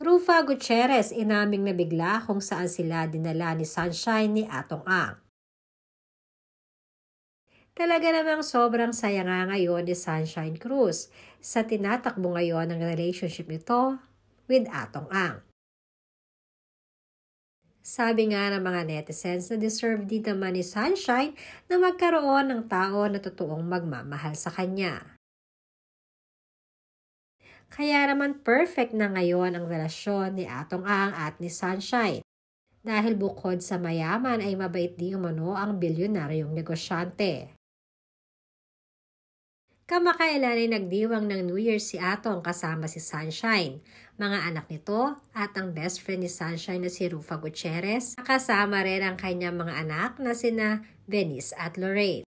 Rufa Gutierrez inaming nabigla kung saan sila dinala ni Sunshine ni Atong Ang. Talaga namang sobrang saya nga ngayon ni Sunshine Cruz sa tinatakbo ngayon ng relationship nito with Atong Ang. Sabi nga ng mga netizens na deserve din naman ni Sunshine na magkaroon ng tao na totoong magmamahal sa kanya. Kaya naman perfect na ngayon ang relasyon ni Atong Ang at ni Sunshine. Dahil bukod sa mayaman ay mabait di umano ang bilyonaryong negosyante. Kamakailan ay nagdiwang ng New Year si Atong kasama si Sunshine, mga anak nito at ang best friend ni Sunshine na si Rufa Gutierrez. Kasama rin ang kanyang mga anak na sina Venice at Lorraine.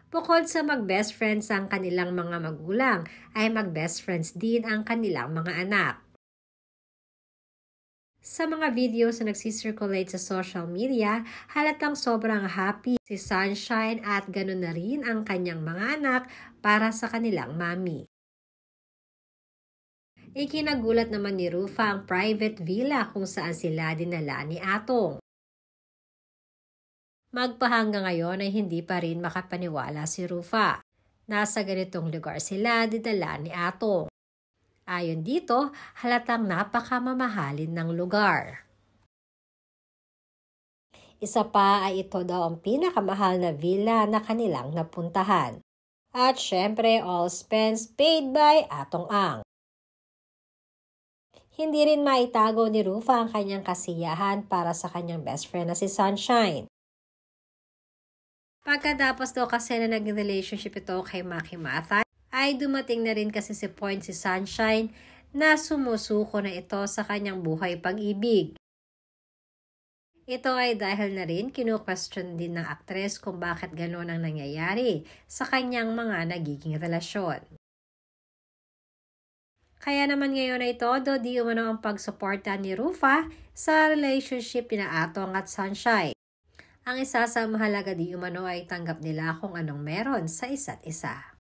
Bukod sa mag-best friends ang kanilang mga magulang, ay mag-best friends din ang kanilang mga anak. Sa mga videos na nagsisirculate sa social media, halatang sobrang happy si Sunshine at ganoon na rin ang kanyang mga anak para sa kanilang mami. Ikinagulat naman ni Rufa ang private villa kung saan sila dinala ni Atong. Magpahanggang ngayon ay hindi pa rin makapaniwala si Rufa. Nasa ganitong lugar sila dinala ni Atong. Ayon dito, halatang napakamamahalin ng lugar. Isa pa ay ito daw ang pinakamahal na villa na kanilang napuntahan. At syempre, all expense paid by Atong Ang. Hindi rin maitago ni Rufa ang kanyang kasiyahan para sa kanyang best friend na si Sunshine. Pagkatapos daw kasi na naging relationship ito kay Maki Mathay, ay dumating na rin kasi si point si Sunshine na sumusuko na ito sa kanyang buhay pag-ibig. Ito ay dahil na rin kinu-question din ng aktres kung bakit gano'n ang nangyayari sa kanyang mga nagiging relasyon. Kaya naman ngayon ay todo di umano ang pagsuporta ni Rufa sa relationship ni Atong at Sunshine. Ang isa sa mahalaga di umano ay tanggap nila kung anong meron sa isa't isa.